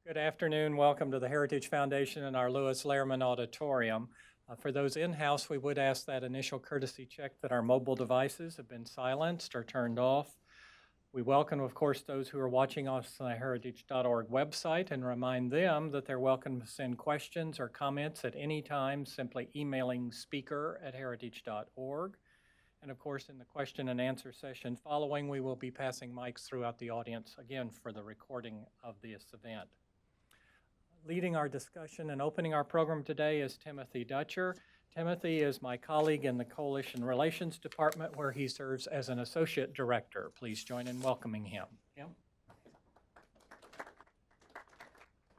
Good afternoon. Welcome to the Heritage Foundation and our Lewis Lehrman Auditorium. For those in-house, we would ask that initial courtesy check that our mobile devices have been silenced or turned off. We welcome, of course, those who are watching us on the heritage.org website and remind them that they're welcome to send questions or comments at any time, simply emailing speaker@heritage.org. And of course, in the question and answer session following, we will be passing mics throughout the audience, again, for the recording of this event. Leading our discussion and opening our program today is Timothy Dutcher. Timothy is my colleague in the Coalition Relations Department, where he serves as an Associate Director. Please join in welcoming him. Tim?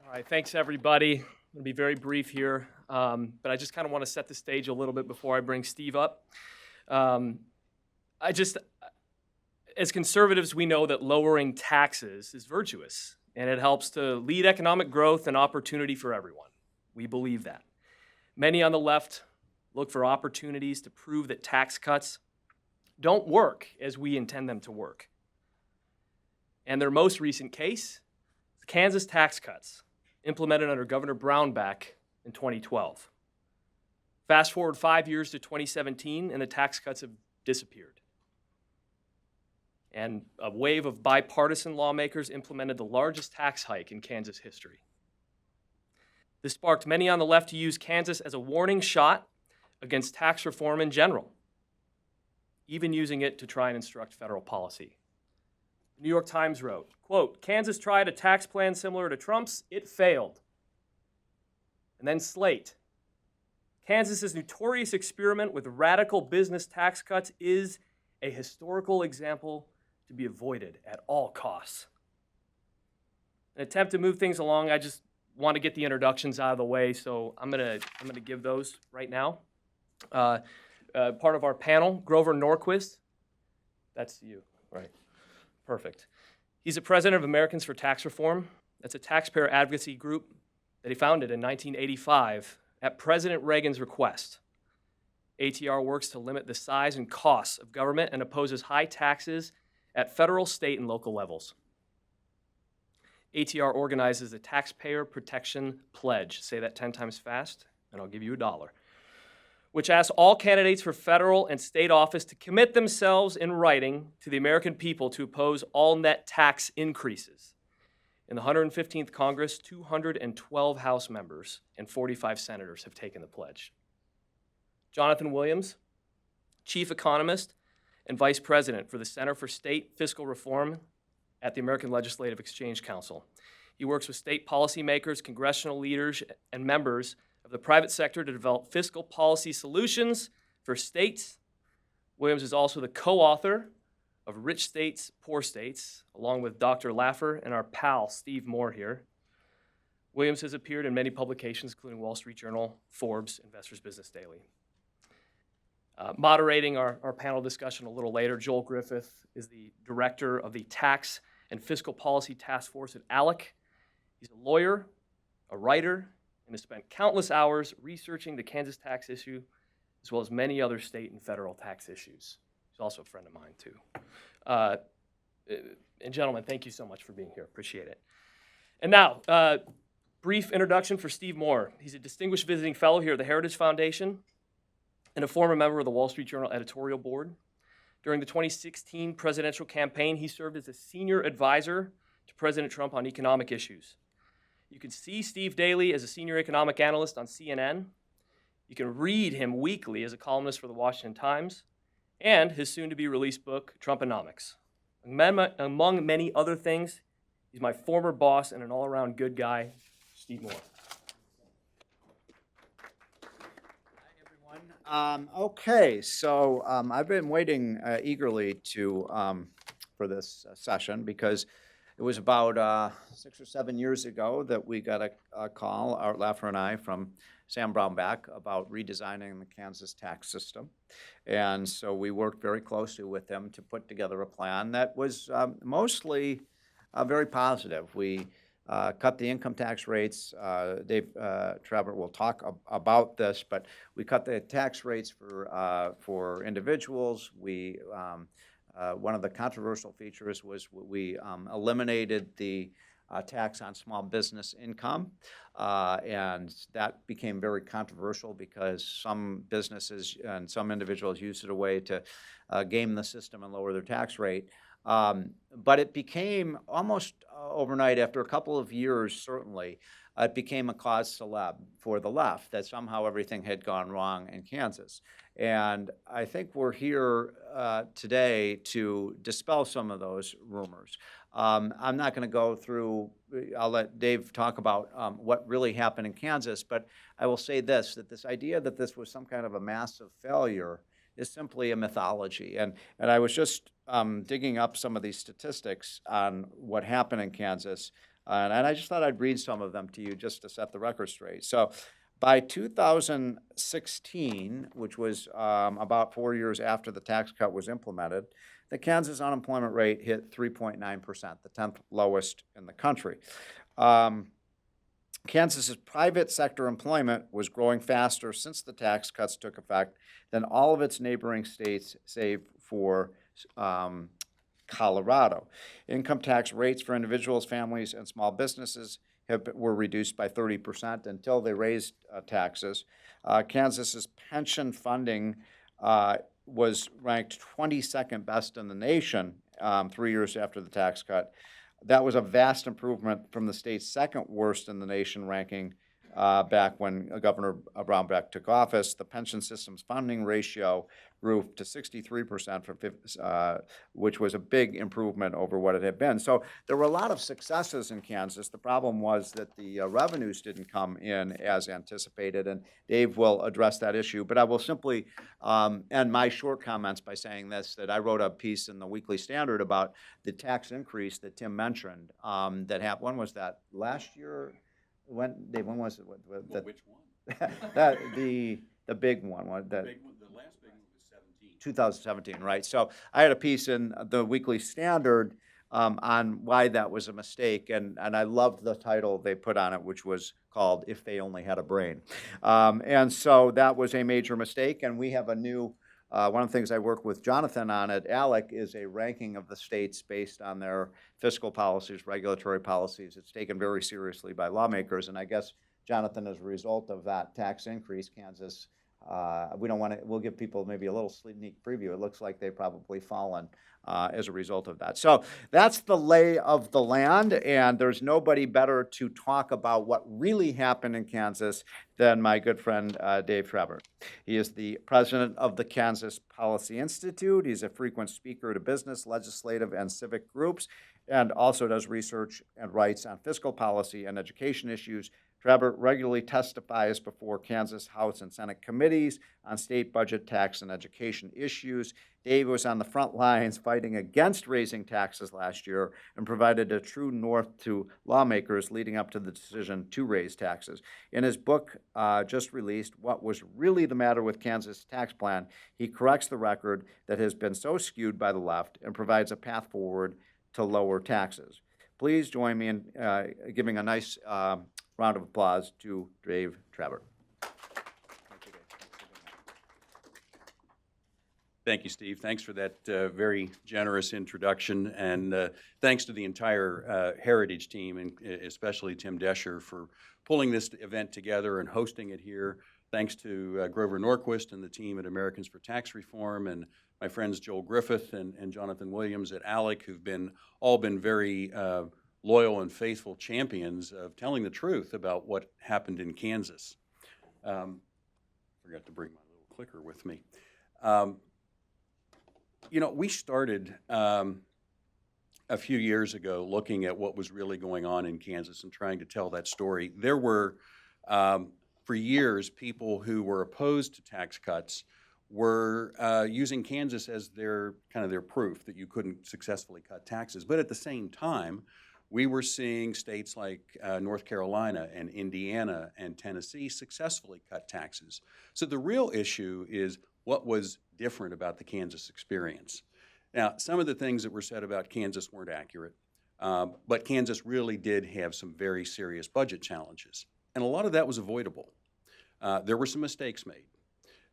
All right, thanks everybody. I'm going to be very brief here, but I just kind of want to set the stage a little bit before I bring Steve up. As conservatives, we know that lowering taxes is virtuous, and it helps to lead economic growth and opportunity for everyone. We believe that. Many on the left look for opportunities to prove that tax cuts don't work as we intend them to work. And their most recent case, the Kansas tax cuts, implemented under Governor Brown back in 2012. Fast forward 5 years to 2017, and the tax cuts have disappeared. And a wave of bipartisan lawmakers implemented the largest tax hike in Kansas history. This sparked many on the left to use Kansas as a warning shot against tax reform in general, even using it to try and instruct federal policy. The New York Times wrote, quote, "Kansas tried a tax plan similar to Trump's, it failed." And then Slate, "Kansas's notorious experiment with radical business tax cuts is a historical example to be avoided at all costs." An attempt to move things along, I just want to get the introductions out of the way, so I'm gonna give those right now. Part of our panel, Grover Norquist. That's you, right? Perfect. He's the president of Americans for Tax Reform. That's a taxpayer advocacy group that he founded in 1985 at President Reagan's request. ATR works to limit the size and costs of government and opposes high taxes at federal, state, and local levels. ATR organizes the Taxpayer Protection Pledge, say that 10 times fast, and I'll give you $1, which asks all candidates for federal and state office to commit themselves in writing to the American people to oppose all net tax increases. In the 115th Congress, 212 House members and 45 senators have taken the pledge. Jonathan Williams, chief economist and vice president for the Center for State Fiscal Reform at the American Legislative Exchange Council. He works with state policymakers, congressional leaders, and members of the private sector to develop fiscal policy solutions for states. Williams is also the co-author of Rich States, Poor States, along with Dr. Laffer and our pal, Steve Moore here. Williams has appeared in many publications, including Wall Street Journal, Forbes, Investors Business Daily. Moderating our panel discussion a little later, Joel Griffith is the director of the Tax and Fiscal Policy Task Force at ALEC. He's a lawyer, a writer, and has spent countless hours researching the Kansas tax issue, as well as many other state and federal tax issues. He's also a friend of mine, too. And gentlemen, thank you so much for being here. Appreciate it. And now, brief introduction for Steve Moore. He's a distinguished visiting fellow here at the Heritage Foundation and a former member of the Wall Street Journal editorial board. During the 2016 presidential campaign, he served as a senior advisor to President Trump on economic issues. You can see Steve daily as a senior economic analyst on CNN. You can read him weekly as a columnist for the Washington Times and his soon-to-be-released book, Trumponomics. Among many other things, he's my former boss and an all-around good guy, Steve Moore. Okay, so I've been waiting eagerly for this session because it was about 6 or 7 years ago that we got a call, Art Laffer and I, from Sam Brownback about redesigning the Kansas tax system. And so we worked very closely with him to put together a plan that was mostly very positive. We cut the income tax rates. Dave Trevor will talk about this, but we cut the tax rates for individuals. We one of the controversial features was we eliminated the tax on small business income. And that became very controversial because some businesses and some individuals used it a way to game the system and lower their tax rate. But it became almost overnight, after a couple of years, certainly, it became a cause célèbre for the left that somehow everything had gone wrong in Kansas. And I think we're here today to dispel some of those rumors. I'm not going to go through, I'll let Dave talk about what really happened in Kansas, but I will say this, that this idea that this was some kind of a massive failure is simply a mythology. And I was just digging up some of these statistics on what happened in Kansas, and I just thought I'd read some of them to you just to set the record straight. So by 2016, which was about 4 years after the tax cut was implemented, the Kansas unemployment rate hit 3.9%, the 10th lowest in the country. Kansas's private sector employment was growing faster since the tax cuts took effect than all of its neighboring states, save for Colorado. Income tax rates for individuals, families, and small businesses were reduced by 30% until they raised taxes. Kansas's pension funding was ranked 22nd best in the nation 3 years after the tax cut. That was a vast improvement from the state's second worst in the nation ranking back when Governor Brownback took office. The pension system's funding ratio grew to 63%, from which was a big improvement over what it had been. So there were a lot of successes in Kansas. The problem was that the revenues didn't come in as anticipated, and Dave will address that issue. But I will simply end my short comments by saying this, that I wrote a piece in the Weekly Standard about the tax increase that Tim mentioned that happened. When was that? Last year? Dave, when was it? Which one? The big one. The big one, the last big one was 17. 2017, right? So I had a piece in the Weekly Standard on why that was a mistake, and I loved the title they put on it, which was called "If They Only Had a Brain." And so that was a major mistake, and we have a new. One of the things I work with Jonathan on at ALEC is a ranking of the states based on their fiscal policies, regulatory policies. It's taken very seriously by lawmakers, and I guess, Jonathan, as a result of that tax increase, Kansas, we'll give people maybe a little sneak preview. It looks like they've probably fallen as a result of that. So that's the lay of the land, and there's nobody better to talk about what really happened in Kansas than my good friend Dave Trevor. He is the president of the Kansas Policy Institute. He's a frequent speaker to business, legislative, and civic groups, and also does research and writes on fiscal policy and education issues. Trevor regularly testifies before Kansas House and Senate committees on state budget, tax, and education issues. Dave was on the front lines fighting against raising taxes last year and provided a true north to lawmakers leading up to the decision to raise taxes. In his book just released, What Was Really the Matter with Kansas' Tax Plan, he corrects the record that has been so skewed by the left and provides a path forward to lower taxes. Please join me in giving a nice round of applause to Dave Trevor. Thank you, Steve. Thanks for that very generous introduction, and thanks to the entire Heritage team, and especially Tim Descher, for pulling this event together and hosting it here. Thanks to Grover Norquist and the team at Americans for Tax Reform, and my friends Joel Griffith and Jonathan Williams at ALEC, who've all been very loyal and faithful champions of telling the truth about what happened in Kansas. Forgot to bring my little clicker with me. You know, we started a few years ago looking at what was really going on in Kansas and trying to tell that story. There were, for years, people who were opposed to tax cuts were using Kansas as their proof that you couldn't successfully cut taxes. But at the same time, we were seeing states like North Carolina and Indiana and Tennessee successfully cut taxes. So the real issue is what was different about the Kansas experience. Now, some of the things that were said about Kansas weren't accurate, but Kansas really did have some very serious budget challenges, and a lot of that was avoidable. There were some mistakes made.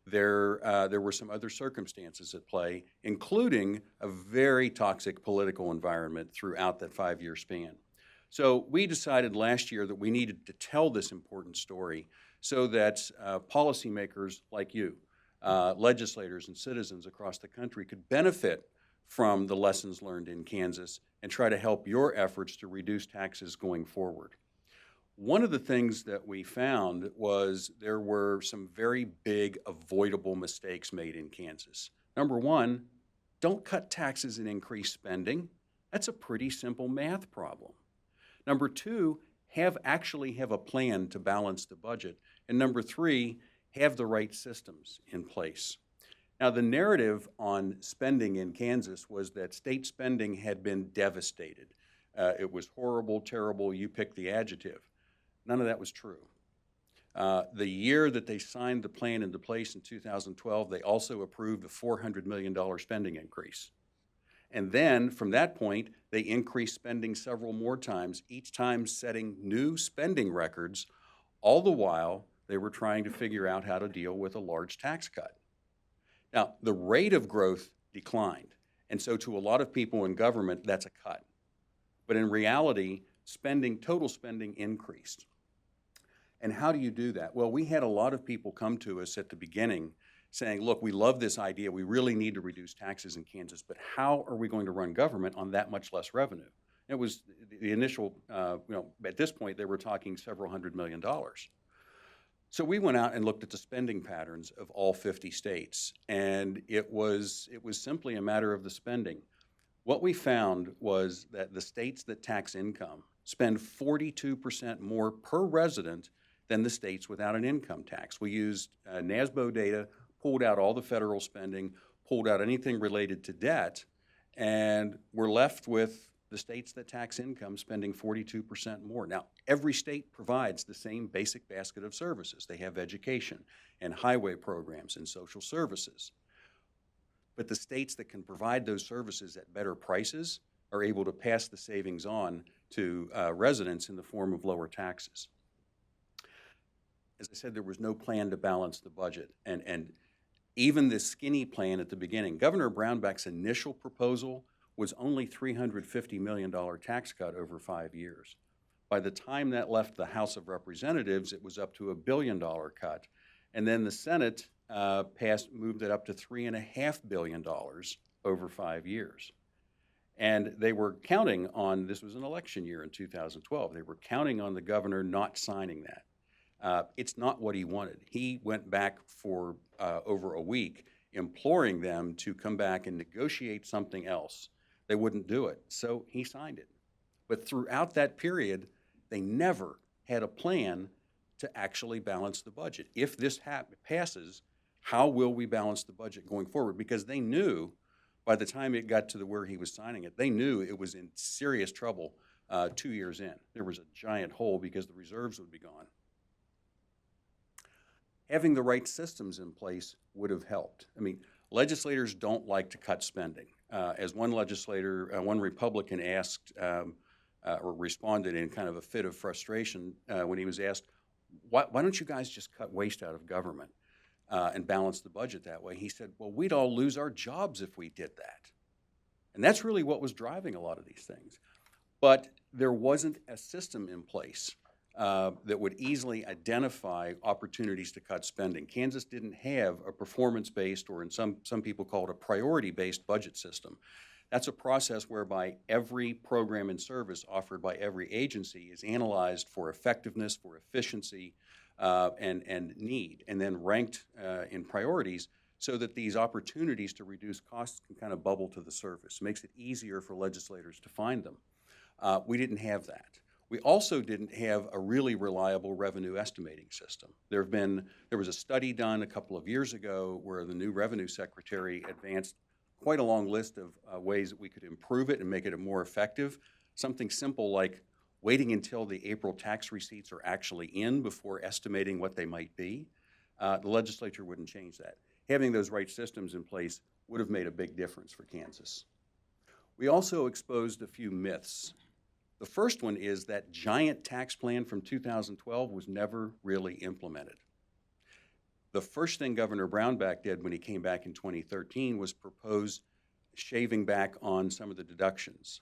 There were some other circumstances at play, including a very toxic political environment throughout that 5-year span. So we decided last year that we needed to tell this important story so that policymakers like you, legislators and citizens across the country could benefit from the lessons learned in Kansas and try to help your efforts to reduce taxes going forward. One of the things that we found was there were some very big avoidable mistakes made in Kansas. Number one, don't cut taxes and increase spending. That's a pretty simple math problem. Number two, actually have a plan to balance the budget. And number three, have the right systems in place. Now, the narrative on spending in Kansas was that state spending had been devastated. It was horrible, terrible, you pick the adjective. None of that was true. The year that they signed the plan into place in 2012, they also approved a $400 million spending increase. And then, from that point, they increased spending several more times, each time setting new spending records, all the while they were trying to figure out how to deal with a large tax cut. Now, the rate of growth declined, and so to a lot of people in government, that's a cut. But in reality, total spending increased. And how do you do that? Well, we had a lot of people come to us at the beginning saying, look, we love this idea. We really need to reduce taxes in Kansas, but how are we going to run government on that much less revenue? It was the initial, at this point, they were talking several $100 million. So we went out and looked at the spending patterns of all 50 states, and it was simply a matter of the spending. What we found was that the states that tax income spend 42% more per resident than the states without an income tax. We used NASBO data, pulled out all the federal spending, pulled out anything related to debt, and we're left with the states that tax income spending 42% more. Now, every state provides the same basic basket of services. They have education and highway programs and social services. But the states that can provide those services at better prices are able to pass the savings on to residents in the form of lower taxes. As I said, there was no plan to balance the budget. And even this skinny plan at the beginning, Governor Brownback's initial proposal was only $350 million tax cut over 5 years. By the time that left the House of Representatives, it was up to $1 billion cut. And then the Senate moved it up to $3.5 billion over 5 years. And they were counting on, this was an election year in 2012, they were counting on the governor not signing that. It's not what he wanted. He went back for over a week imploring them to come back and negotiate something else. They wouldn't do it, so he signed it. But throughout that period, they never had a plan to actually balance the budget. If this passes, how will we balance the budget going forward? Because they knew by the time it got to where he was signing it, they knew it was in serious trouble 2 years in. There was a giant hole because the reserves would be gone. Having the right systems in place would have helped. I mean, legislators don't like to cut spending. As one legislator, one Republican asked or responded in kind of a fit of frustration when he was asked, why don't you guys just cut waste out of government and balance the budget that way? He said, well, we'd all lose our jobs if we did that. And that's really what was driving a lot of these things. But there wasn't a system in place that would easily identify opportunities to cut spending. Kansas didn't have a performance-based, or in some people call it a priority-based budget system. That's a process whereby every program and service offered by every agency is analyzed for effectiveness, for efficiency, and need, and then ranked in priorities so that these opportunities to reduce costs can kind of bubble to the surface. It makes it easier for legislators to find them. We didn't have that. We also didn't have a really reliable revenue estimating system. There was a study done a couple of years ago where the new revenue secretary advanced quite a long list of ways that we could improve it and make it more effective. Something simple like waiting until the April tax receipts are actually in before estimating what they might be. The legislature wouldn't change that. Having those right systems in place would have made a big difference for Kansas. We also exposed a few myths. The first one is that giant tax plan from 2012 was never really implemented. The first thing Governor Brownback did when he came back in 2013 was propose shaving back on some of the deductions.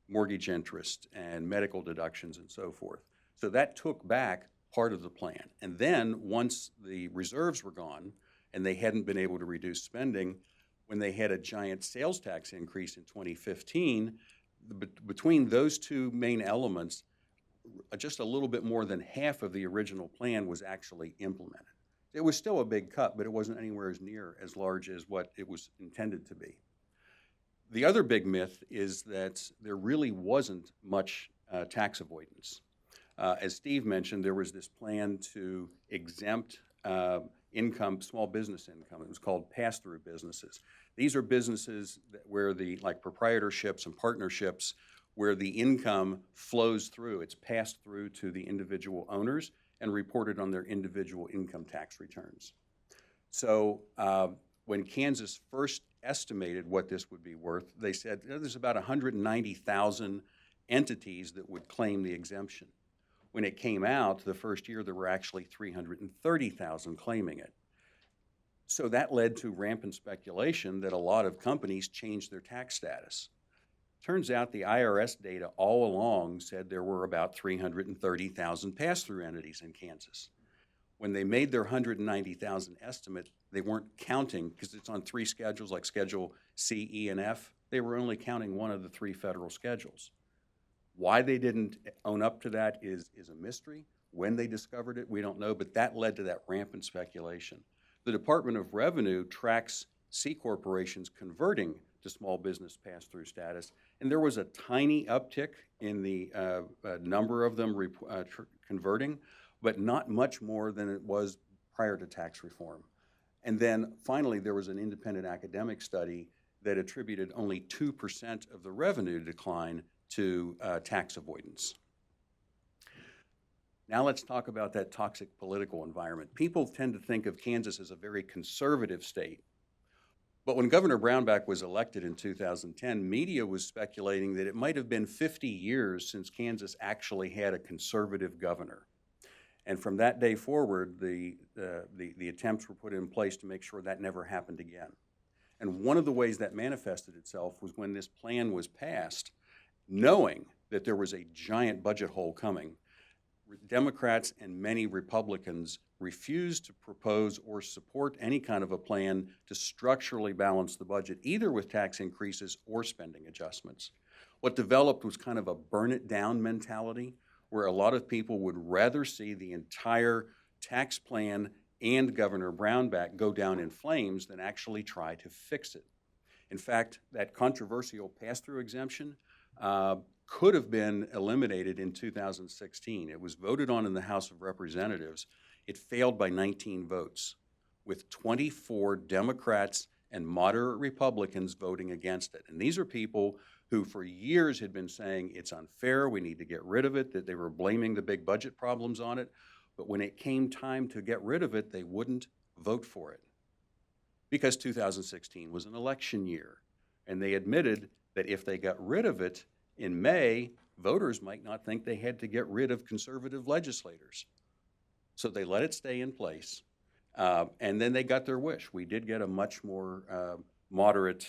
mortgage interest and medical deductions and so forth. So that took back part of the plan. And then once the reserves were gone and they hadn't been able to reduce spending, when they had a giant sales tax increase in 2015, between those two main elements, just a little bit more than half of the original plan was actually implemented. It was still a big cut, but it wasn't anywhere as near as large as what it was intended to be. The other big myth is that there really wasn't much tax avoidance. As Steve mentioned, there was this plan to exempt income, small business income. It was called pass-through businesses. These are businesses where like proprietorships and partnerships, where the income flows through. It's passed through to the individual owners and reported on their individual income tax returns. So when Kansas first estimated what this would be worth, they said there's about 190,000 entities that would claim the exemption. When it came out the first year, there were actually 330,000 claiming it. So that led to rampant speculation that a lot of companies changed their tax status. Turns out the IRS data all along said there were about 330,000 pass-through entities in Kansas. When they made their 190,000 estimate, they weren't counting, because it's on 3 schedules like Schedule C, E, and F. They were only counting one of the 3 federal schedules. Why they didn't own up to that is a mystery. When they discovered it, we don't know, but that led to that rampant speculation. The Department of Revenue tracks C corporations converting to small business pass-through status, and there was a tiny uptick in the number of them converting, but not much more than it was prior to tax reform. And then finally, there was an independent academic study that attributed only 2% of the revenue decline to tax avoidance. Now let's talk about that toxic political environment. People tend to think of Kansas as a very conservative state. But when Governor Brownback was elected in 2010, media was speculating that it might have been 50 years since Kansas actually had a conservative governor. And from that day forward, the attempts were put in place to make sure that never happened again. And one of the ways that manifested itself was when this plan was passed, knowing that there was a giant budget hole coming, Democrats and many Republicans refused to propose or support any kind of a plan to structurally balance the budget, either with tax increases or spending adjustments. What developed was kind of a burn it down mentality, where a lot of people would rather see the entire tax plan and Governor Brownback go down in flames than actually try to fix it. In fact, that controversial pass-through exemption could have been eliminated in 2016. It was voted on in the House of Representatives. It failed by 19 votes, with 24 Democrats and moderate Republicans voting against it. And these are people who for years had been saying it's unfair, we need to get rid of it, that they were blaming the big budget problems on it. But when it came time to get rid of it, they wouldn't vote for it, because 2016 was an election year. And they admitted that if they got rid of it in May, voters might not think they had to get rid of conservative legislators. So they let it stay in place. And then they got their wish. We did get a much more moderate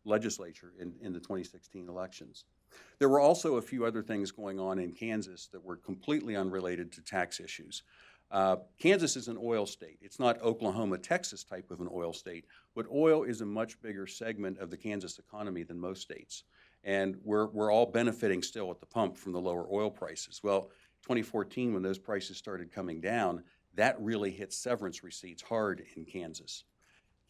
legislature in the 2016 elections. There were also a few other things going on in Kansas that were completely unrelated to tax issues. Kansas is an oil state. It's not Oklahoma, Texas type of an oil state, but oil is a much bigger segment of the Kansas economy than most states. And we're all benefiting still at the pump from the lower oil prices. Well, 2014, when those prices started coming down, that really hit severance receipts hard in Kansas.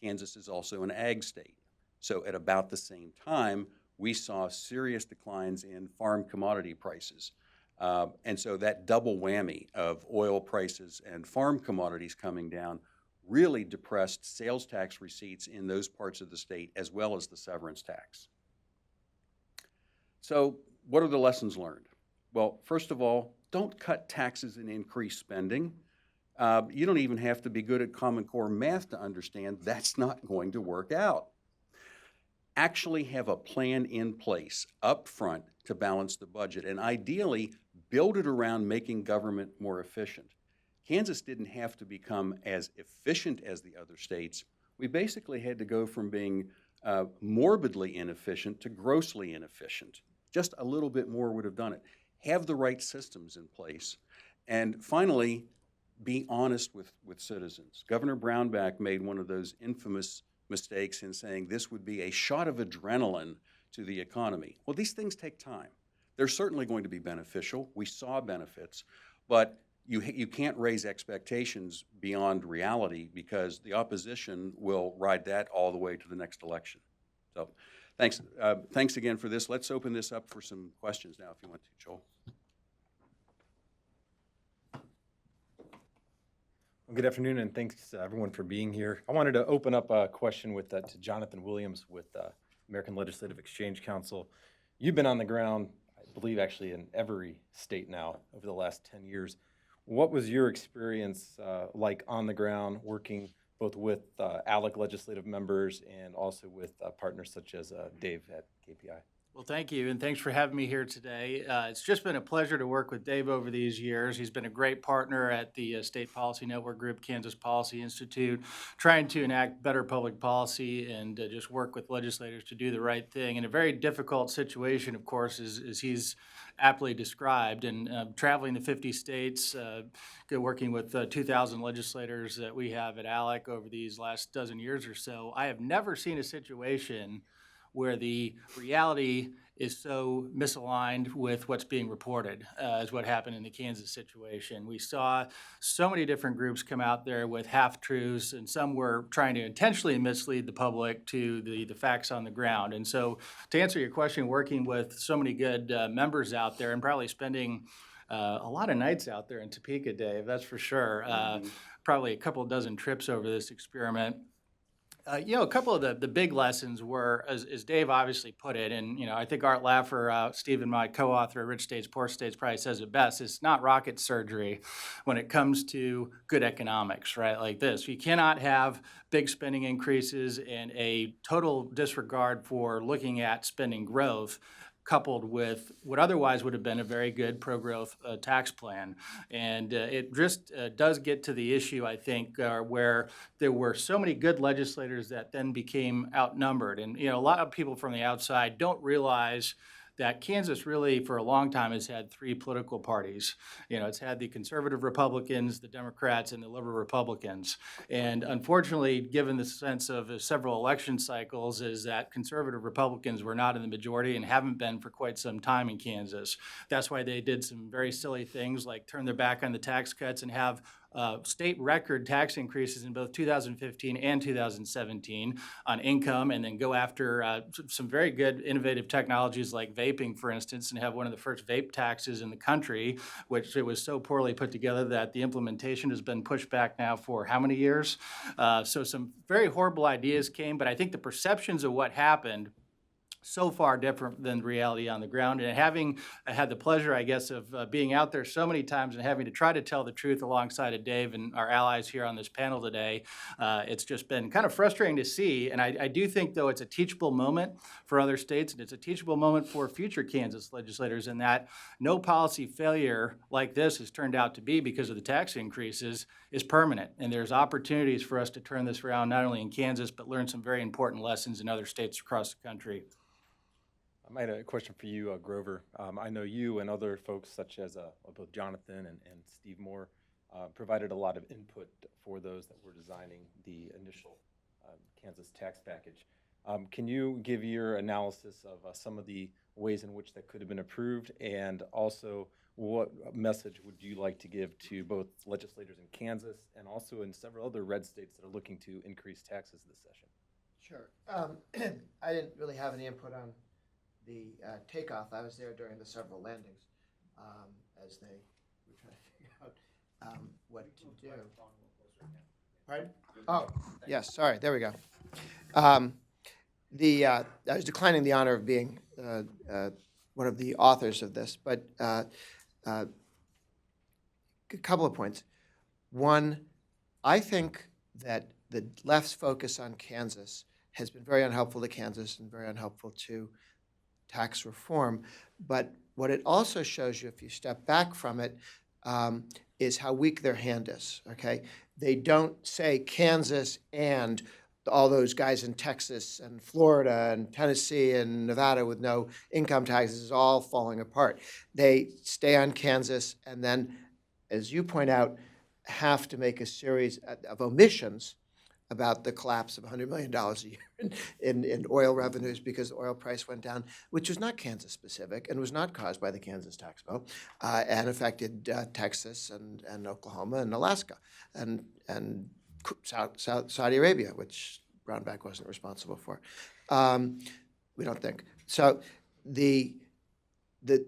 Kansas is also an ag state. So at about the same time, we saw serious declines in farm commodity prices. And so that double whammy of oil prices and farm commodities coming down really depressed sales tax receipts in those parts of the state, as well as the severance tax. So what are the lessons learned? Well, first of all, don't cut taxes and increase spending. You don't even have to be good at Common Core math to understand that's not going to work out. Actually have a plan in place up front to balance the budget, and ideally build it around making government more efficient. Kansas didn't have to become as efficient as the other states. We basically had to go from being morbidly inefficient to grossly inefficient, Just a little bit more would have done it. Have the right systems in place. And finally, be honest with citizens. Governor Brownback made one of those infamous mistakes in saying this would be a shot of adrenaline to the economy. Well, these things take time. They're certainly going to be beneficial. We saw benefits, but you can't raise expectations beyond reality because the opposition will ride that all the way to the next election. So thanks. Thanks again for this. Let's open this up for some questions now if you want to, Joel. Well, good afternoon, and thanks everyone for being here. I wanted to open up a question with to Jonathan Williams with American Legislative Exchange Council. You've been on the ground, I believe, actually in every state now over the last 10 years. What was your experience like on the ground, working both with ALEC legislative members and also with partners such as Dave at KPI? Well, thank you, and thanks for having me here today. It's just been a pleasure to work with Dave over these years. He's been a great partner at the State Policy Network Group, Kansas Policy Institute, trying to enact better public policy and just work with legislators to do the right thing in a very difficult situation, of course, as he's aptly described. And traveling the 50 states, working with 2,000 legislators that we have at ALEC over these last dozen years or so, I have never seen a situation where the reality is so misaligned with what's being reported, as what happened in the Kansas situation. We saw so many different groups come out there with half-truths, and some were trying to intentionally mislead the public to the facts on the ground. And so to answer your question, working with so many good members out there and probably spending a lot of nights out there in Topeka, Dave, that's for sure. Probably a couple dozen trips over this experiment. A couple of the big lessons were, as Dave obviously put it, and I think Art Laffer, Stephen, my co-author of Rich States, Poor States, probably says it best. It's not rocket surgery when it comes to good economics, right? Like this, you cannot have big spending increases and a total disregard for looking at spending growth, coupled with what otherwise would have been a very good pro-growth tax plan. And it just does get to the issue, I think, where there were so many good legislators that then became outnumbered. And, a lot of people from the outside don't realize that Kansas really, for a long time, has had three political parties. It's had the conservative Republicans, the Democrats, and the liberal Republicans. And unfortunately, given the sense of several election cycles, is that conservative Republicans were not in the majority and haven't been for quite some time in Kansas. That's why they did some very silly things like turn their back on the tax cuts and have state record tax increases in both 2015 and 2017 on income, and then go after some very good innovative technologies like vaping, for instance, and have one of the first vape taxes in the country, which it was so poorly put together that the implementation has been pushed back now for how many years? So some very horrible ideas came, but I think the perceptions of what happened so far different than reality on the ground. And having had the pleasure, I guess, of being out there so many times and having to try to tell the truth alongside of Dave and our allies here on this panel today, it's just been kind of frustrating to see. And I do think, though, it's a teachable moment for other states, and it's a teachable moment for future Kansas legislators, in that no policy failure like this has turned out to be because of the tax increases is permanent. And there's opportunities for us to turn this around, not only in Kansas, but learn some very important lessons in other states across the country. I might have a question for you, Grover. I know you and other folks such as both Jonathan and Steve Moore provided a lot of input for those that were designing the initial Kansas tax package. Can you give your analysis of some of the ways in which that could have been improved, and also what message would you like to give to both legislators in Kansas and also in several other red states that are looking to increase taxes this session? Sure. I didn't really have any input on the takeoff. I was there during the several landings as they were trying to figure out what to do. Pardon? Oh, yes, sorry, there we go. I was declining the honor of being one of the authors of this, but a couple of points. One, I think that the left's focus on Kansas has been very unhelpful to Kansas and very unhelpful to tax reform. But what it also shows you, if you step back from it, is how weak their hand is, okay? They don't say Kansas and all those guys in Texas and Florida and Tennessee and Nevada with no income taxes is all falling apart. They stay on Kansas and then, as you point out, have to make a series of omissions about the collapse of $100 million a year in oil revenues because the oil price went down, which was not Kansas specific and was not caused by the Kansas tax bill, and affected Texas and Oklahoma and Alaska and Saudi Arabia, which Brownback wasn't responsible for. We don't think. So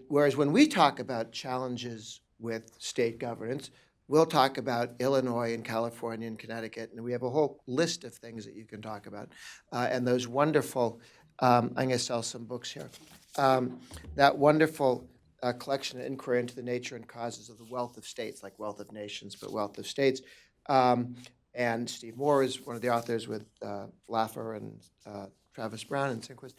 whereas when we talk about challenges with state governance, we'll talk about Illinois and California and Connecticut, and we have a whole list of things that you can talk about. And those wonderful, I'm going to sell some books here, that wonderful collection of inquiry into the nature and causes of the wealth of states, like Wealth of Nations, but Wealth of States. And Steve Moore is one of the authors with Laffer and Travis Brown and Sinquist.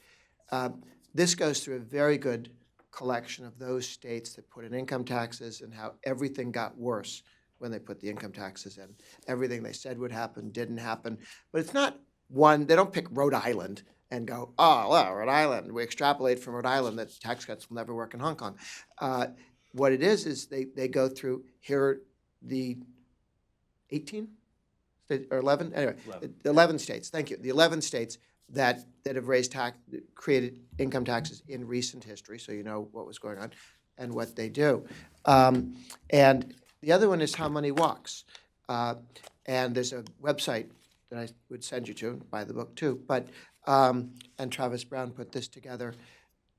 This goes through a very good collection of those states that put in income taxes and how everything got worse when they put the income taxes in. Everything they said would happen didn't happen. But it's not one, they don't pick Rhode Island and go, oh, well, Rhode Island, we extrapolate from Rhode Island that tax cuts will never work in Hong Kong. What it is they go through, here are the 18 or 11, anyway, 11 states, thank you, the 11 states that have created income taxes in recent history, so you know what was going on and what they do. And the other one is how money walks. And there's a website that I would send you to, buy the book too, but, and Travis Brown put this together.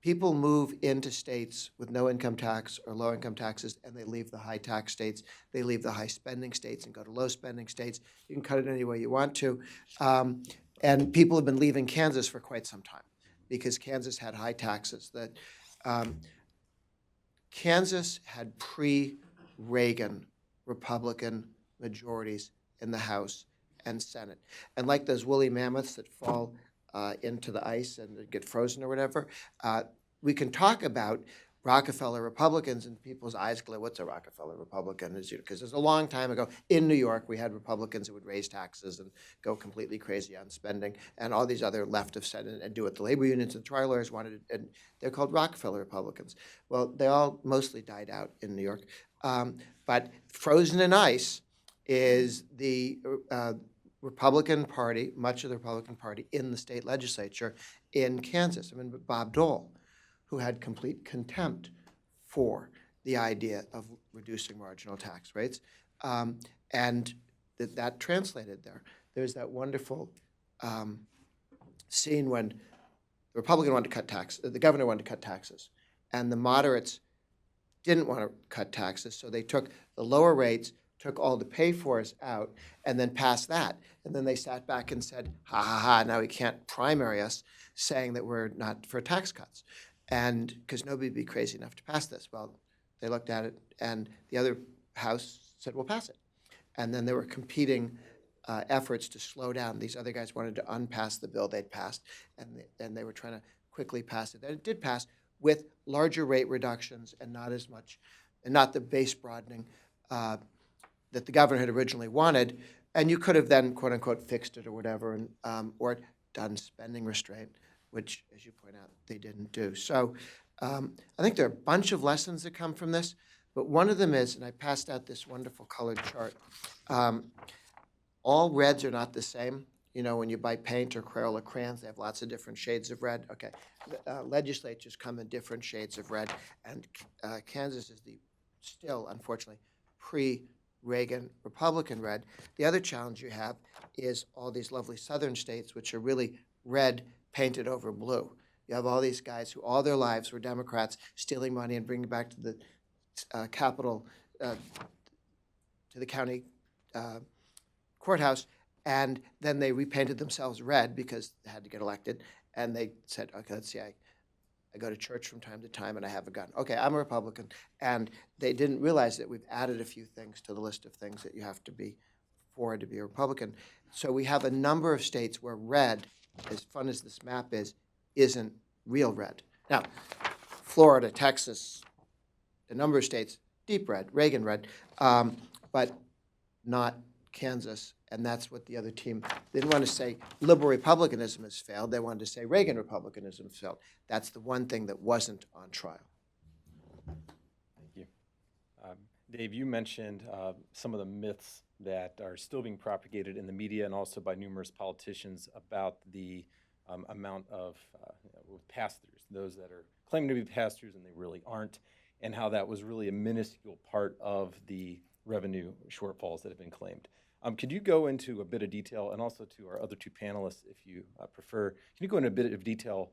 People move into states with no income tax or low income taxes, and they leave the high tax states. They leave the high spending states and go to low spending states. You can cut it any way you want to. And people have been leaving Kansas for quite some time because Kansas had high taxes. Kansas had pre-Reagan Republican majorities in the House and Senate. And like those woolly mammoths that fall into the ice and get frozen or whatever, we can talk about Rockefeller Republicans and people's eyes glow. What's a Rockefeller Republican? Because there's a long time ago in New York, we had Republicans who would raise taxes and go completely crazy on spending, and all these other left of Senate and do what the labor unions and trial lawyers wanted, and they're called Rockefeller Republicans. Well, they all mostly died out in New York. But frozen in ice is the Republican Party, much of the Republican Party in the state legislature in Kansas. I mean, Bob Dole, who had complete contempt for the idea of reducing marginal tax rates. And that translated there. There's that wonderful scene when the Republican wanted to cut taxes, the governor wanted to cut taxes, and the moderates didn't want to cut taxes, so they took the lower rates, took all the pay-fors out, and then passed that. And then they sat back and said, ha, ha, ha, now he can't primary us, saying that we're not for tax cuts. And because nobody would be crazy enough to pass this. Well, they looked at it, and the other house said, we'll pass it. And then there were competing efforts to slow down. These other guys wanted to unpass the bill they'd passed, and they were trying to quickly pass it. And it did pass with larger rate reductions and not as much, and not the base broadening that the governor had originally wanted. And you could have then, quote unquote, fixed it or whatever, and, or done spending restraint, which, as you point out, they didn't do. So I think there are a bunch of lessons that come from this, but one of them is, and I passed out this wonderful colored chart, all reds are not the same. You know, when you buy paint or Crayola crayons, they have lots of different shades of red. Okay, legislatures come in different shades of red, and Kansas is still, unfortunately, pre-Reagan Republican red. The other challenge you have is all these lovely southern states, which are really red painted over blue. You have all these guys who all their lives were Democrats stealing money and bringing it back to the capital, to the county courthouse, and then they repainted themselves red because they had to get elected, and they said, okay, let's see, I go to church from time to time and I have a gun. Okay, I'm a Republican. And they didn't realize that we've added a few things to the list of things that you have to be for to be a Republican. So we have a number of states where red, as fun as this map is, isn't real red. Now, Florida, Texas, a number of states, deep red, Reagan red, but not Kansas, and that's what the other team, they didn't want to say liberal republicanism has failed, they wanted to say Reagan republicanism has failed. That's the one thing that wasn't on trial. Thank you. Dave, you mentioned some of the myths that are still being propagated in the media and also by numerous politicians about the amount of pass-throughs, those that are claiming to be pass-throughs and they really aren't, and how that was really a minuscule part of the revenue shortfalls that have been claimed. Could you go into a bit of detail, and also to our other two panelists, if you prefer, can you go into a bit of detail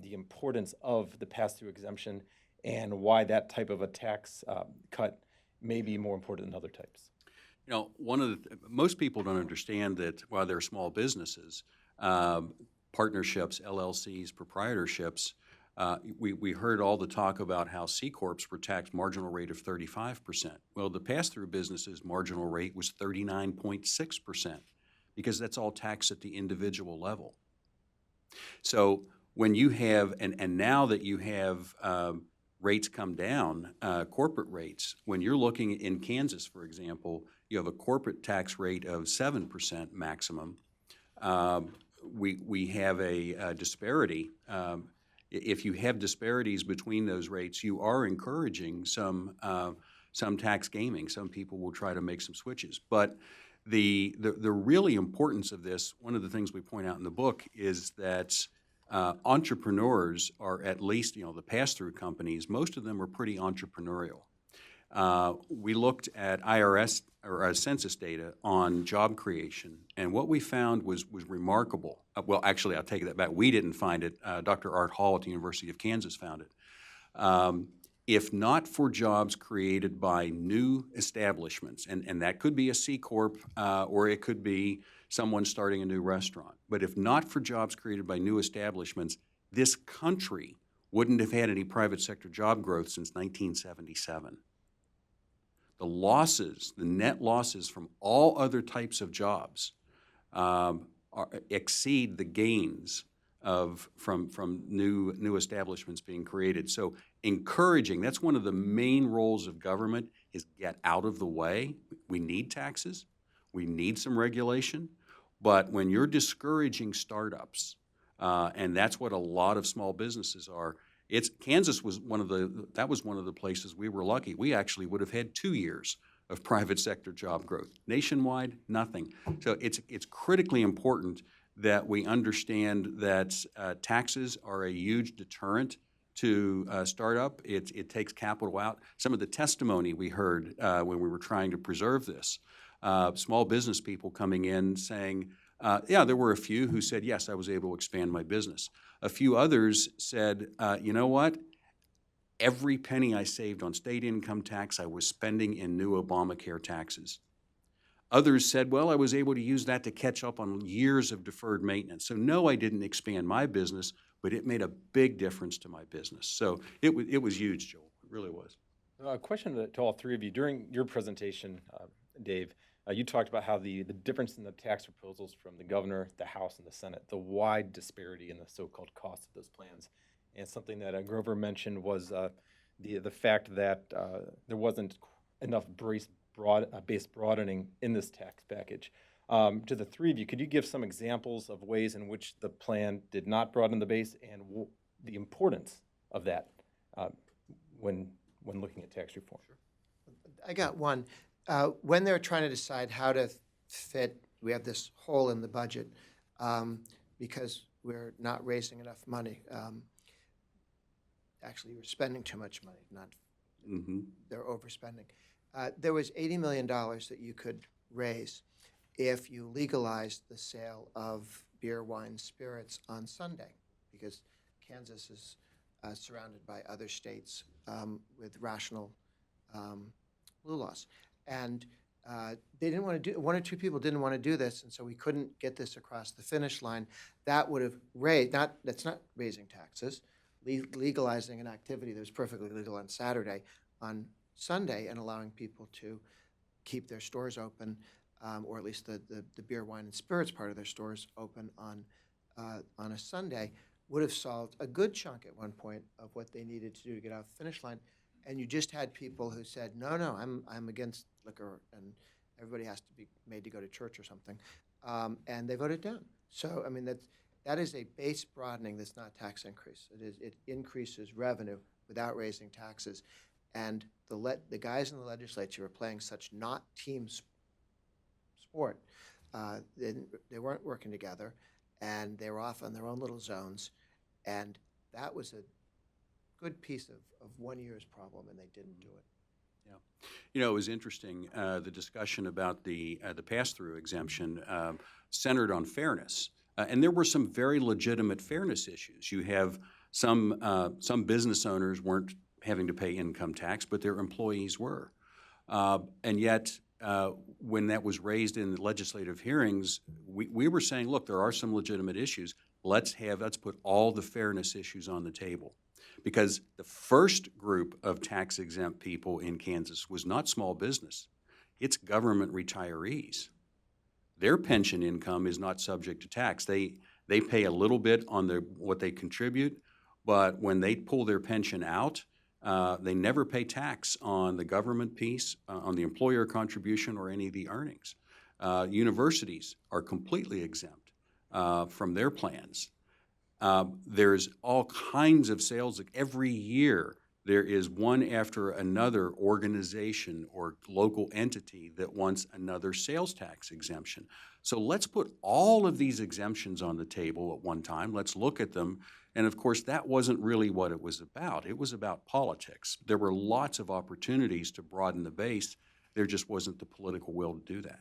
the importance of the pass-through exemption and why that type of a tax cut may be more important than other types? You know, most people don't understand that while they're small businesses, partnerships, LLCs, proprietorships, we heard all the talk about how C Corps were taxed marginal rate of 35%. Well, the pass-through business's marginal rate was 39.6% because that's all taxed at the individual level. So when you have, and now that you have rates come down, corporate rates, when you're looking in Kansas, for example, you have a corporate tax rate of 7% maximum. We have a disparity. If you have disparities between those rates, you are encouraging some tax gaming. Some people will try to make some switches. But the really importance of this, one of the things we point out in the book is that entrepreneurs are, at least, the pass-through companies, most of them are pretty entrepreneurial. We looked at IRS or census data on job creation, and what we found was remarkable. Well, actually, I'll take that back. We didn't find it. Dr. Art Hall at the University of Kansas found it. If not for jobs created by new establishments, and that could be a C Corp or it could be someone starting a new restaurant, but if not for jobs created by new establishments, this country wouldn't have had any private sector job growth since 1977. The losses, the net losses from all other types of jobs exceed the gains from new establishments being created. So encouraging, that's one of the main roles of government, is get out of the way. We need taxes. We need some regulation. But when you're discouraging startups, and that's what a lot of small businesses are, Kansas was one of the places we were lucky. We actually would have had 2 years of private sector job growth. Nationwide, nothing. So it's critically important that we understand that taxes are a huge deterrent to startup. It takes capital out. Some of the testimony we heard when we were trying to preserve this, small business people coming in saying, yeah, there were a few who said, yes, I was able to expand my business. A few others said, you know what? Every penny I saved on state income tax, I was spending in new Obamacare taxes. Others said, well, I was able to use that to catch up on years of deferred maintenance. So no, I didn't expand my business, but it made a big difference to my business. So it was huge, Joel. It really was. A question to all three of you. During your presentation, Dave, you talked about how the difference in the tax proposals from the governor, the House, and the Senate, the wide disparity in the so-called cost of those plans. And something that Grover mentioned was the fact that there wasn't enough base broadening in this tax package. To the three of you, could you give some examples of ways in which the plan did not broaden the base and the importance of that when looking at tax reform? Sure. I got one. When they're trying to decide how to fit, we have this hole in the budget because we're not raising enough money. Actually, we're spending too much money, not they're overspending. There was $80 million that you could raise if you legalized the sale of beer, wine, spirits on Sunday, because Kansas is surrounded by other states with rational blue laws. And they didn't want to do, one or two people didn't want to do this, and so we couldn't get this across the finish line. That would have raised, that's not raising taxes, legalizing an activity that was perfectly legal on Saturday, on Sunday, and allowing people to keep their stores open, or at least the beer, wine, and spirits part of their stores open on a Sunday, would have solved a good chunk at one point of what they needed to do to get off the finish line. And you just had people who said, no, I'm against liquor everybody has to be made to go to church or something, and they voted down. So, I mean, that is a base broadening that's not tax increase. It increases revenue without raising taxes. And the guys in the legislature are playing such not team sport. They weren't working together, and they were off on their own little zones. And that was a good piece of 1 year's problem, and they didn't do it. Yeah. You know, it was interesting, the discussion about the pass-through exemption centered on fairness. And there were some very legitimate fairness issues. You have some business owners weren't having to pay income tax, but their employees were. And yet, when that was raised in the legislative hearings, we were saying, look, there are some legitimate issues. Let's put all the fairness issues on the table. Because the first group of tax-exempt people in Kansas was not small business. It's government retirees. Their pension income is not subject to tax. They pay a little bit on what they contribute, but when they pull their pension out, they never pay tax on the government piece, on the employer contribution, or any of the earnings. Universities are completely exempt from their plans. There's all kinds of sales. Every year, there is one after another organization or local entity that wants another sales tax exemption. So let's put all of these exemptions on the table at one time. Let's look at them. And of course, that wasn't really what it was about. It was about politics. There were lots of opportunities to broaden the base. There just wasn't the political will to do that.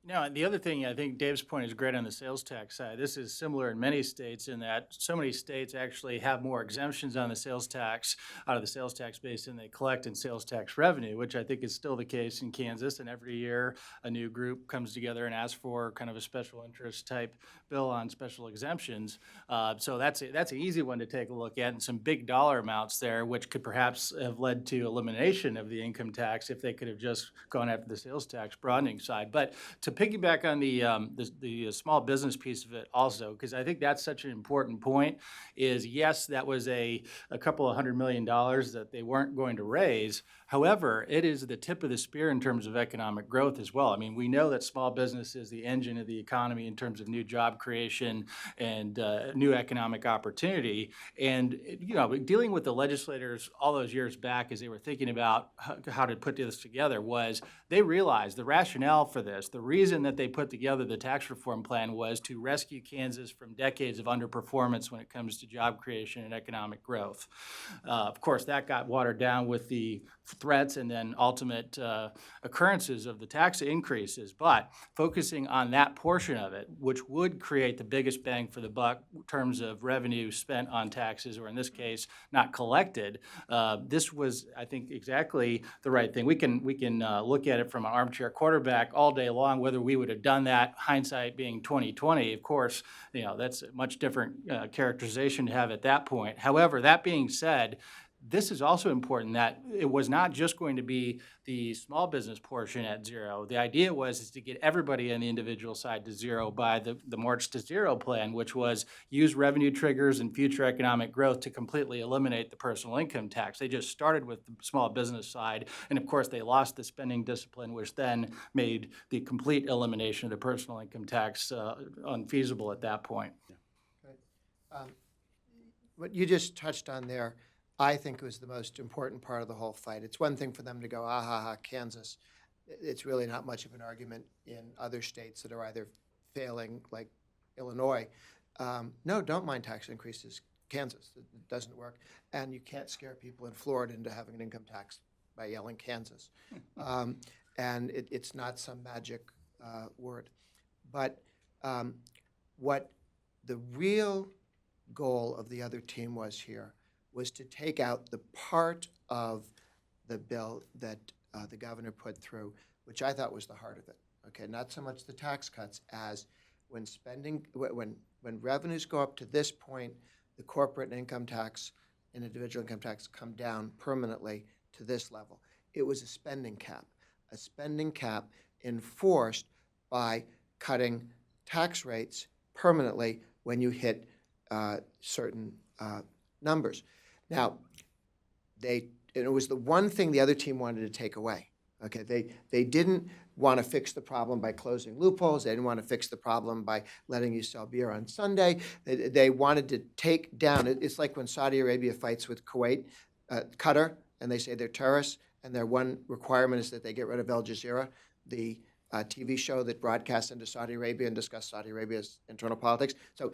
No, and the other thing, I think Dave's point is great on the sales tax side. This is similar in many states in that so many states actually have more exemptions on the sales tax, out of the sales tax base than they collect in sales tax revenue, which I think is still the case in Kansas. And every year, a new group comes together and asks for kind of a special interest type bill on special exemptions. So that's an easy one to take a look at, and some big dollar amounts there, which could perhaps have led to elimination of the income tax if they could have just gone after the sales tax broadening side. But to piggyback on the small business piece of it also, because I think that's such an important point, is yes, that was a couple of $100 million that they weren't going to raise. However, it is the tip of the spear in terms of economic growth as well. I mean, we know that small business is the engine of the economy in terms of new job creation and new economic opportunity. And, you know, dealing with the legislators all those years back as they were thinking about how to put this together was they realized the rationale for this, the reason that they put together the tax reform plan was to rescue Kansas from decades of underperformance when it comes to job creation and economic growth. Of course, that got watered down with the threats and then ultimate occurrences of the tax increases, but focusing on that portion of it, which would create the biggest bang for the buck in terms of revenue spent on taxes, or in this case, not collected, this was, I think, exactly the right thing. We can look at it from an armchair quarterback all day long, whether we would have done that, hindsight being 2020. Of course, you know, that's a much different characterization to have at that point. However, that being said, this is also important that it was not just going to be the small business portion at zero. The idea was to get everybody on the individual side to zero by the March to Zero plan, which was use revenue triggers and future economic growth to completely eliminate the personal income tax. They just started with the small business side, and of course they lost the spending discipline, which then made the complete elimination of the personal income tax unfeasible at that point. What you just touched on there, I think was the most important part of the whole fight. It's one thing for them to go, ah, ha, ha, Kansas. It's really not much of an argument in other states that are either failing, like Illinois. No, don't mind tax increases. Kansas, it doesn't work. And you can't scare people in Florida into having an income tax by yelling Kansas. And it's not some magic word. But what the real goal of the other team was here was to take out the part of the bill that the governor put through, which I thought was the heart of it. Okay, not so much the tax cuts as when revenues go up to this point, the corporate and income tax and individual income tax come down permanently to this level. It was a spending cap enforced by cutting tax rates permanently when you hit certain numbers. Now, it was the one thing the other team wanted to take away. Okay, they didn't want to fix the problem by closing loopholes. They didn't want to fix the problem by letting you sell beer on Sunday. They wanted to take down, it's like when Saudi Arabia fights with Kuwait, Qatar, and they say they're terrorists, and their one requirement is that they get rid of Al Jazeera, the TV show that broadcasts into Saudi Arabia and discussed Saudi Arabia's internal politics. So,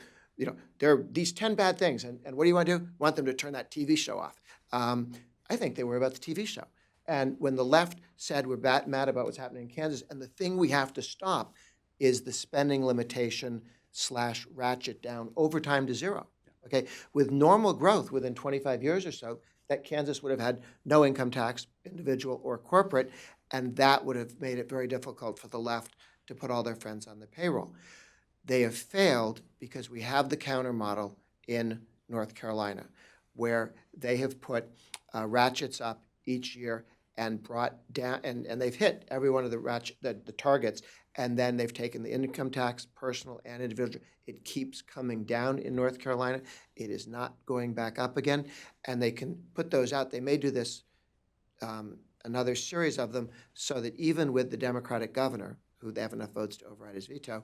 there are these 10 bad things, and what do you want to do? Want them to turn that TV show off. I think they were about the TV show. And when the left said we're mad about what's happening in Kansas, and the thing we have to stop is the spending limitation / ratchet down over time to zero. Okay, with normal growth within 25 years or so, that Kansas would have had no income tax, individual or corporate, and that would have made it very difficult for the left to put all their friends on the payroll. They have failed because we have the counter model in North Carolina, where they have put ratchets up each year and brought down, and they've hit every one of the targets, and then they've taken the income tax, personal and individual. It keeps coming down in North Carolina. It is not going back up again, and they can put those out. They may do this, another series of them, so that even with the Democratic governor, who they have enough votes to override his veto,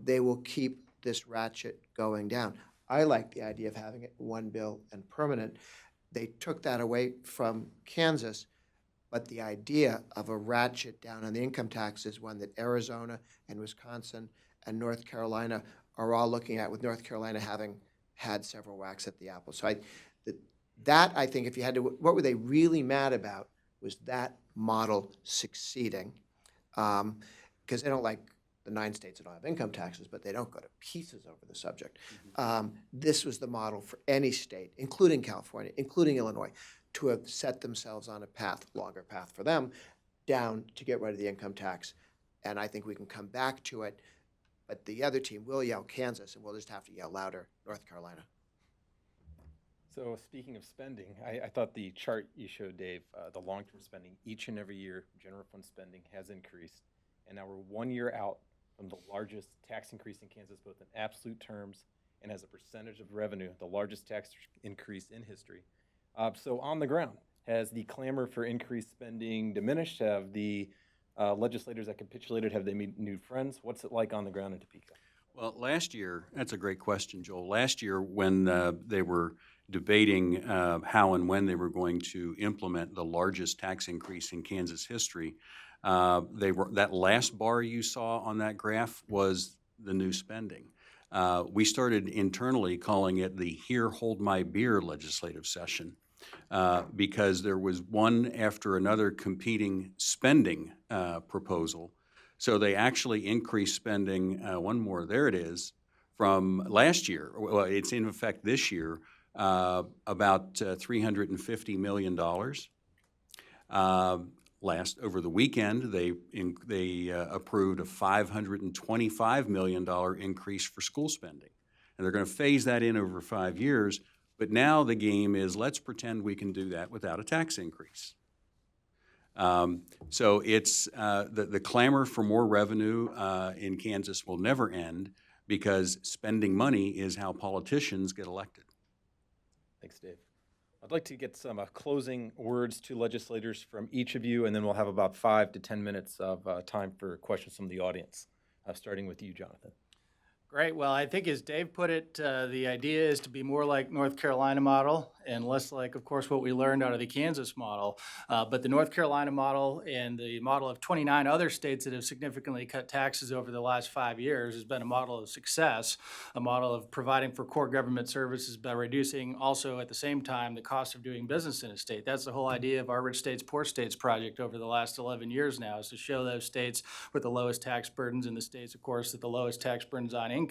they will keep this ratchet going down. I like the idea of having it one bill and permanent. They took that away from Kansas, but the idea of a ratchet down on the income tax is one that Arizona and Wisconsin and North Carolina are all looking at, with North Carolina having had several whacks at the apple. So I think if you had to, what were they really mad about was that model succeeding, because they don't like the 9 states that don't have income taxes, but they don't go to pieces over the subject. This was the model for any state, including California, including Illinois, to have set themselves on a path, longer path for them, down to get rid of the income tax. And I think we can come back to it, but the other team will yell Kansas, and we'll just have to yell louder North Carolina. So speaking of spending, I thought the chart you showed, Dave, the long-term spending, each and every year, general fund spending has increased. And now we're 1 year out from the largest tax increase in Kansas, both in absolute terms and as a percentage of revenue, the largest tax increase in history. So on the ground, has the clamor for increased spending diminished? Have the legislators that capitulated, have they made new friends? What's it like on the ground in Topeka? Well, last year, that's a great question, Joel. Last year, when they were debating how and when they were going to implement the largest tax increase in Kansas history, that last bar you saw on that graph was the new spending. We started internally calling it the Here Hold My Beer legislative session because there was one after another competing spending proposal. So they actually increased spending, one more, there it is, from last year. Well, it's in effect this year, about $350 million. Over the weekend, they approved a $525 million increase for school spending. And they're going to phase that in over 5 years. But now the game is, let's pretend we can do that without a tax increase. So it's the clamor for more revenue in Kansas will never end, because spending money is how politicians get elected. Thanks, Dave. I'd like to get some closing words to legislators from each of you, and then we'll have about 5 to 10 minutes of time for questions from the audience, starting with you, Jonathan. Great. Well, I think as Dave put it, the idea is to be more like North Carolina model and less like, of course, what we learned out of the Kansas model. But the North Carolina model and the model of 29 other states that have significantly cut taxes over the last 5 years has been a model of success, a model of providing for core government services by reducing also at the same time the cost of doing business in a state. That's the whole idea of our Rich States, Poor States project over the last 11 years now, is to show those states with the lowest tax burdens and the states, of course, with the lowest tax burdens on income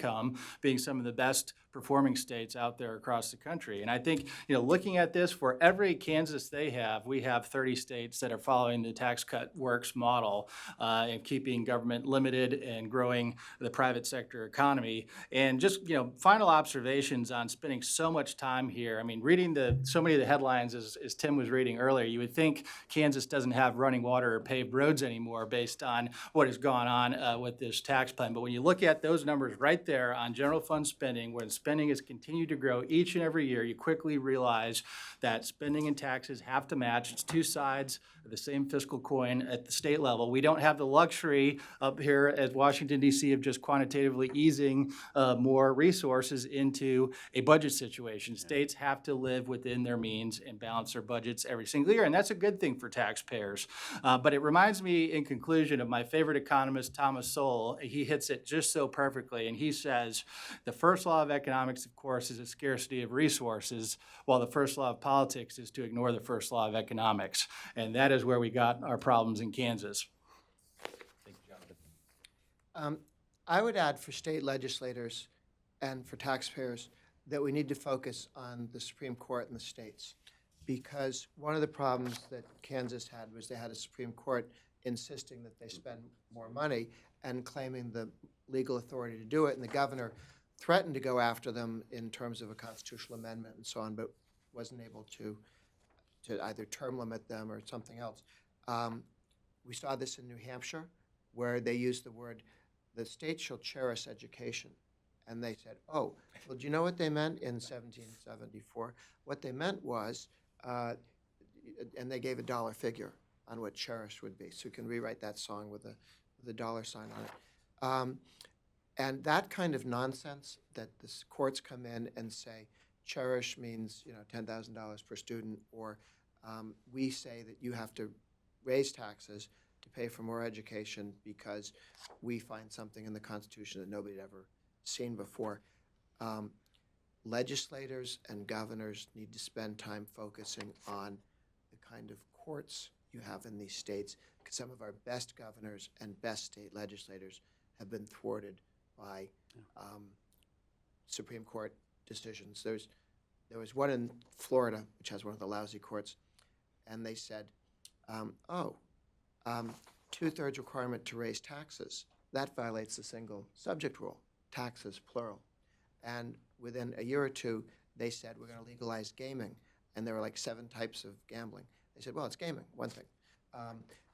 being some of the best performing states out there across the country. And I think, looking at this, for every Kansas they have, we have 30 states that are following the tax cut works model and keeping government limited and growing the private sector economy. And just, final observations on spending so much time here. I mean, reading so many of the headlines as Tim was reading earlier, you would think Kansas doesn't have running water or paved roads anymore based on what has gone on with this tax plan. But when you look at those numbers right right there on general fund spending, where the spending has continued to grow each and every year, you quickly realize that spending and taxes have to match. It's two sides of the same fiscal coin at the state level. We don't have the luxury up here at Washington, D.C. of just quantitatively easing more resources into a budget situation. States have to live within their means and balance their budgets every single year, and that's a good thing for taxpayers. But it reminds me, in conclusion, of my favorite economist, Thomas Sowell. He hits it just so perfectly, and he says, the first law of economics, of course, is a scarcity of resources, while the first law of politics is to ignore the first law of economics. And that is where we got our problems in Kansas. Thank you, Jonathan. I would add for state legislators and for taxpayers that we need to focus on the Supreme Court and the states. Because one of the problems that Kansas had was they had a Supreme Court insisting that they spend more money and claiming the legal authority to do it. And the governor threatened to go after them in terms of a constitutional amendment and so on, but wasn't able to either term limit them or something else. We saw this in New Hampshire, where they used the word, the state shall cherish education. And they said, oh, well, do you know what they meant in 1774? What they meant was, and they gave a dollar figure on what cherish would be. So you can rewrite that song with a dollar sign on it. And that kind of nonsense that the courts come in and say, cherish means, $10,000 per student, or we say that you have to raise taxes to pay for more education because we find something in the Constitution that nobody had ever seen before. Legislators and governors need to spend time focusing on the kind of courts you have in these states, because some of our best governors and best state legislators have been thwarted by Supreme Court decisions. There was one in Florida, which has one of the lousy courts, and they said, 2/3 requirement to raise taxes. That violates the single subject rule, taxes plural. And within a year or two, they said, we're going to legalize gaming. And there were like 7 types of gambling. They said, well, it's gaming, one thing.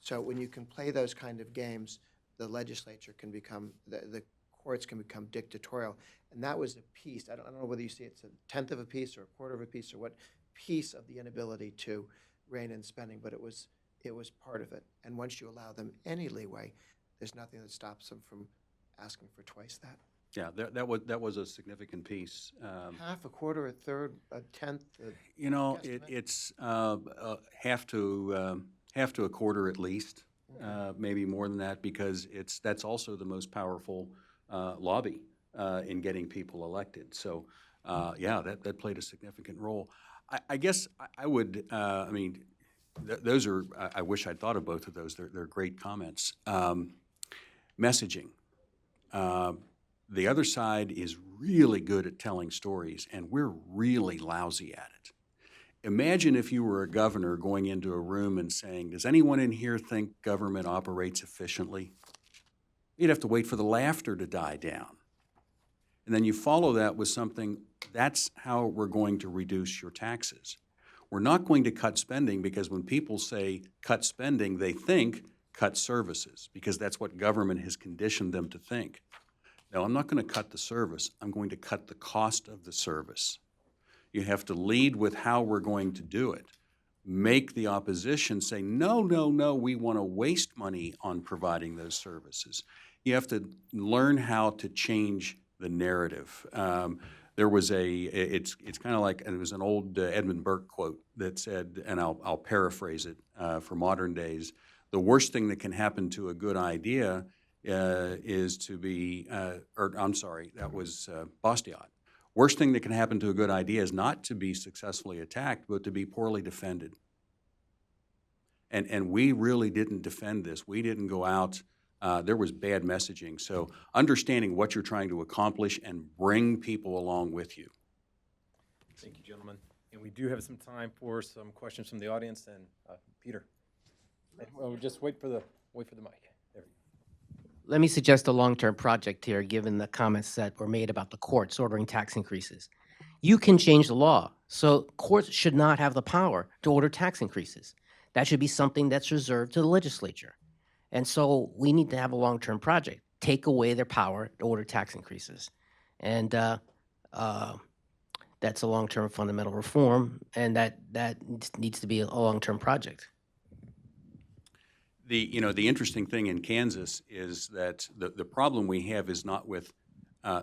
So when you can play those kind of games, the legislature can become, the courts can become dictatorial. And that was a piece, I don't know whether you see it's a 1/10 of a piece or a 1/4 of a piece or what piece of the inability to rein in spending, but it was part of it. And once you allow them any leeway, there's nothing that stops them from asking for twice that. Yeah, that was a significant piece. Half, a quarter, a third, a tenth. It's half to a quarter at least, maybe more than that, because that's also the most powerful lobby in getting people elected. So, that played a significant role. I guess I would. Those are. I wish I'd thought of both of those. They're great comments. Messaging. The other side is really good at telling stories, and we're really lousy at it. Imagine if you were a governor going into a room and saying, does anyone in here think government operates efficiently? You'd have to wait for the laughter to die down. And then you follow that with something, that's how we're going to reduce your taxes. We're not going to cut spending, because when people say cut spending, they think cut services, because that's what government has conditioned them to think. No, I'm not going to cut the service. I'm going to cut the cost of the service. You have to lead with how we're going to do it. Make the opposition say, no, we want to waste money on providing those services. You have to learn how to change the narrative. There was it's kind of like, and it was an old Edmund Burke quote that said, and I'll paraphrase it for modern days, the worst thing that can happen to a good idea is to be, that was Bastiat. Worst thing that can happen to a good idea is not to be successfully attacked, but to be poorly defended. And we really didn't defend this. We didn't go out. There was bad messaging. So understanding what you're trying to accomplish and bring people along with you. Thank you, gentlemen. And we do have some time for some questions from the audience. And Peter, well, just wait for the mic. There we go. Let me suggest a long-term project here, given the comments that were made about the courts ordering tax increases. You can change the law, so courts should not have the power to order tax increases. That should be something that's reserved to the legislature. And so we need to have a long-term project. Take away their power to order tax increases. And that's a long-term fundamental reform, and that needs to be a long-term project. The interesting thing in Kansas is that the problem we have is not with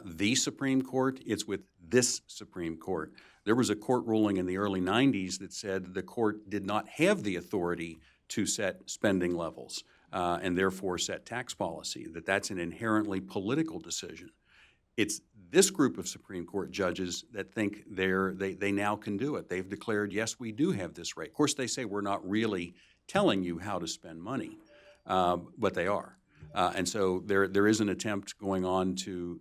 the Supreme Court, it's with this Supreme Court. There was a court ruling in the early 90s that said the court did not have the authority to set spending levels and therefore set tax policy, that's an inherently political decision. It's this group of Supreme Court judges that think they now can do it. They've declared, yes, we do have this right. Of course, they say we're not really telling you how to spend money, but they are. And so there is an attempt going on to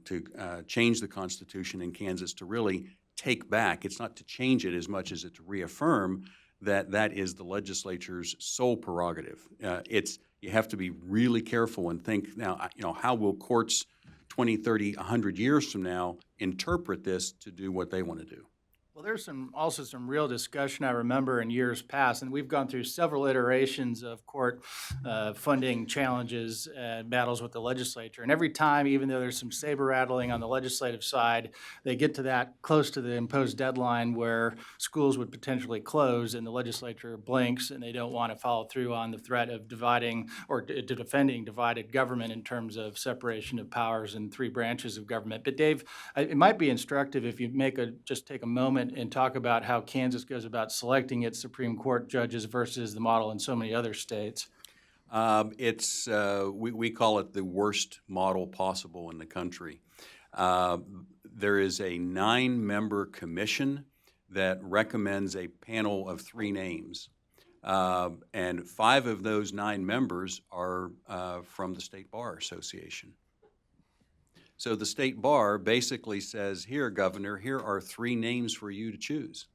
change the Constitution in Kansas to really take back. It's not to change it as much as it's to reaffirm that is the legislature's sole prerogative. You have to be really careful and think now, how will courts 20, 30, 100 years from now interpret this to do what they want to do? Well, there's also some real discussion I remember in years past, and we've gone through several iterations of court funding challenges and battles with the legislature. And every time, even though there's some saber rattling on the legislative side, they get to that close to the imposed deadline where schools would potentially close, and the legislature blinks, and they don't want to follow through on the threat of dividing or defending divided government in terms of separation of powers in three branches of government. But Dave, it might be instructive if you just take a moment and talk about how Kansas goes about selecting its Supreme Court judges versus the model in so many other states. We call it the worst model possible in the country. There is a 9-member commission that recommends a panel of 3 names. And 5 of those 9 members are from the State Bar Association. So the State Bar basically says, here, Governor, here are 3 names for you to choose.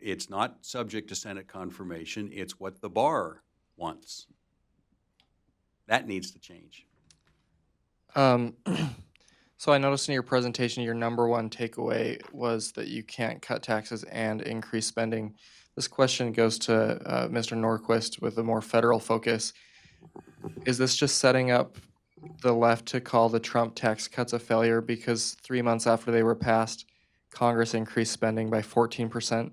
It's not subject to Senate confirmation. It's what the bar wants. That needs to change. So I noticed in your presentation, your number one takeaway was that you can't cut taxes and increase spending. This question goes to Mr. Norquist with a more federal focus. Is this just setting up the left to call the Trump tax cuts a failure because 3 months after they were passed, Congress increased spending by 14%?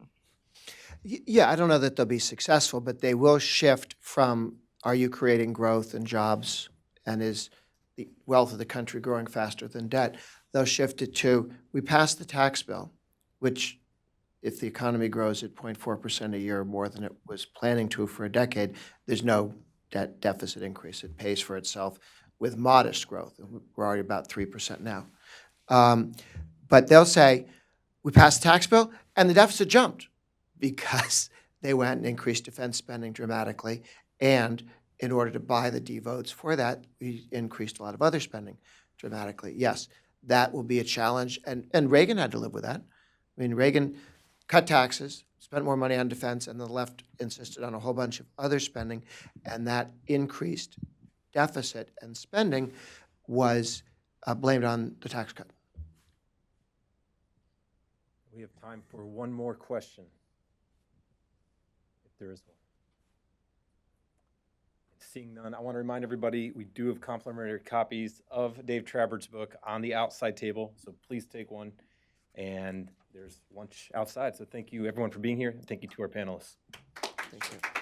Yeah, I don't know that they'll be successful, but they will shift from, are you creating growth and jobs, and is the wealth of the country growing faster than debt? They'll shift it to, we passed the tax bill, which if the economy grows at 0.4% a year more than it was planning to for a decade, there's no debt deficit increase. It pays for itself with modest growth. We're already about 3% now. But they'll say, we passed the tax bill, and the deficit jumped because they went and increased defense spending dramatically, and in order to buy the D votes for that, we increased a lot of other spending dramatically. Yes, that will be a challenge, and Reagan had to live with that. I mean, Reagan cut taxes, spent more money on defense, and the left insisted on a whole bunch of other spending, and that increased deficit and spending was blamed on the tax cut. We have time for one more question, if there is one. Seeing none, I want to remind everybody we do have complimentary copies of Dave Trabert's book on the outside table, so please take one. And there's lunch outside, so thank you everyone for being here, and thank you to our panelists. Thank you.